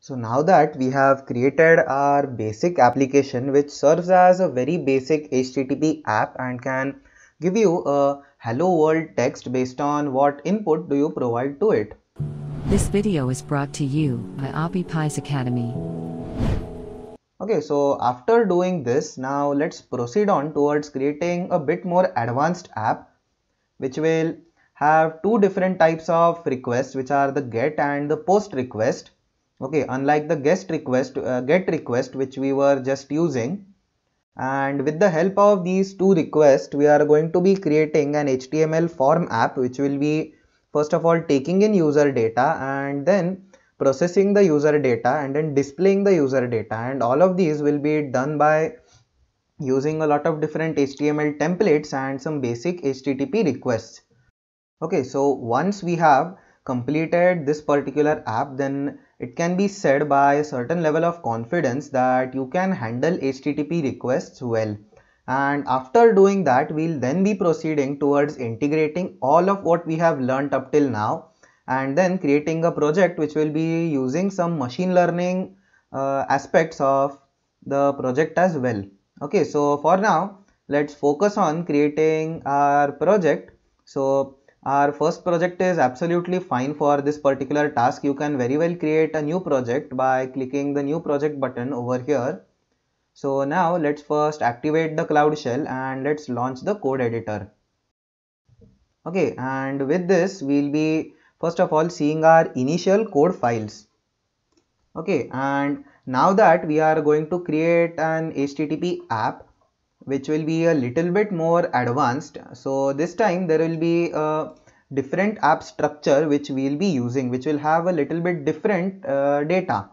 So now that we have created our basic application which serves as a very basic HTTP app and can give you a hello world text based on what input do you provide to it. This video is brought to you by OppiPies Academy. Okay, so after doing this, now let's proceed on towards creating a bit more advanced app which will have two different types of requests, which are the get and the post request. Okay, unlike the get request which we were just using. And with the help of these two requests, we are going to be creating an HTML form app which will be first of all taking in user data and then processing the user data and then displaying the user data, and all of these will be done by using a lot of different HTML templates and some basic HTTP requests. Okay, so once we have completed this particular app, then it can be said by a certain level of confidence that you can handle HTTP requests well. And after doing that, we'll then be proceeding towards integrating all of what we have learned up till now and then creating a project which will be using some machine learning aspects of the project as well. Okay, so for now, let's focus on creating our project. So our first project is absolutely fine for this particular task. You can very well create a new project by clicking the new project button over here. So now let's first activate the Cloud Shell and let's launch the code editor. Okay, and with this we'll be first of all seeing our initial code files. Okay, and now that we are going to create an HTTP app which will be a little bit more advanced. So this time there will be a different app structure which we will be using, which will have a little bit different data.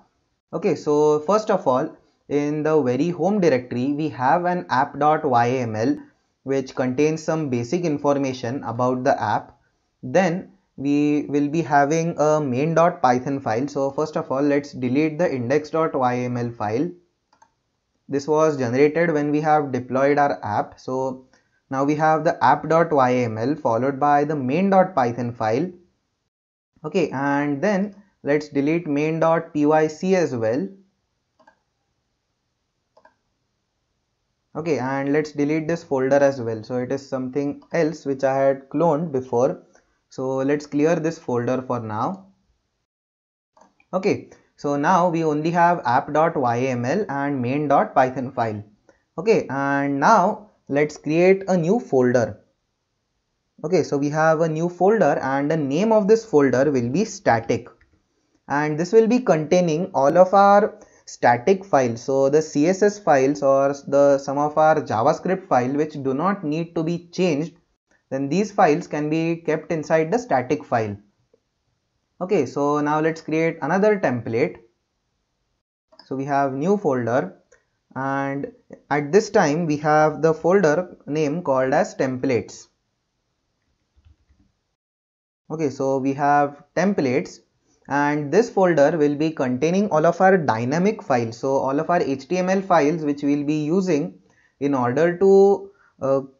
Okay, so first of all, in the very home directory, we have an app.yml which contains some basic information about the app. Then we will be having a main.python file. So first of all, let's delete the index.yml file. This was generated when we have deployed our app. So now we have the app.yml followed by the main.python file. Okay, and then let's delete main.pyc as well. Okay, and let's delete this folder as well. So it is something else which I had cloned before. So let's clear this folder for now. Okay, so now we only have app.yml and main.python file. Okay, and now let's create a new folder. Okay, so we have a new folder and the name of this folder will be static, and this will be containing all of our static files. So the CSS files or some of our JavaScript file which do not need to be changed, then these files can be kept inside the static file. Okay, so now let's create another template. So we have new folder, and at this time we have the folder name called as templates. Okay, so we have templates, and this folder will be containing all of our dynamic files. So all of our HTML files which we will be using in order to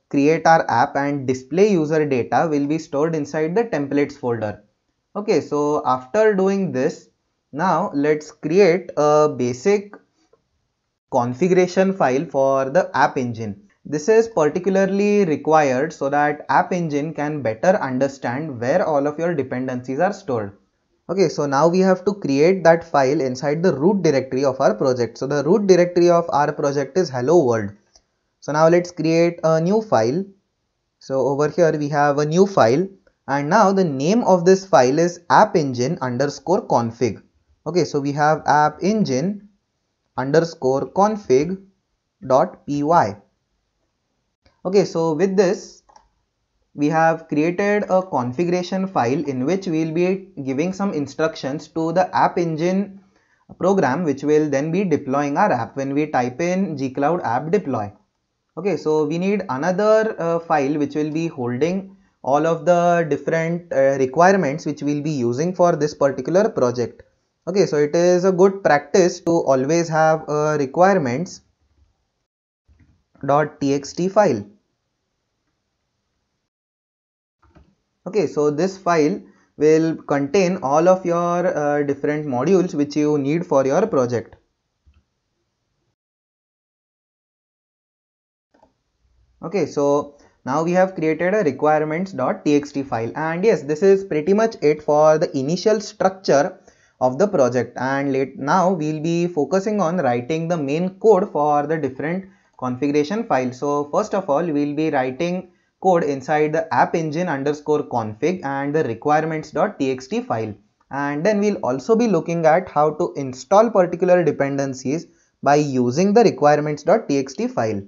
create our app and display user data will be stored inside the templates folder. Okay, so after doing this, now let's create a basic configuration file for the App Engine. This is particularly required so that App Engine can better understand where all of your dependencies are stored. Okay, so now we have to create that file inside the root directory of our project. So the root directory of our project is hello world. So now let's create a new file. So over here we have a new file, and now the name of this file is appengine_config. Okay, so we have appengine_config.py. Okay, so with this we have created a configuration file in which we will be giving some instructions to the App Engine program, which will then be deploying our app when we type in gcloud app deploy. Okay, so we need another file which will be holding all of the different requirements which we'll be using for this particular project. Okay, so it is a good practice to always have a requirements.txt file. Okay, so this file will contain all of your different modules which you need for your project. Okay, so now we have created a requirements.txt file, and yes, this is pretty much it for the initial structure of the project. And now we'll be focusing on writing the main code for the different configuration files. So first of all, we'll be writing code inside the app engine _config and the requirements.txt file. And then we'll also be looking at how to install particular dependencies by using the requirements.txt file.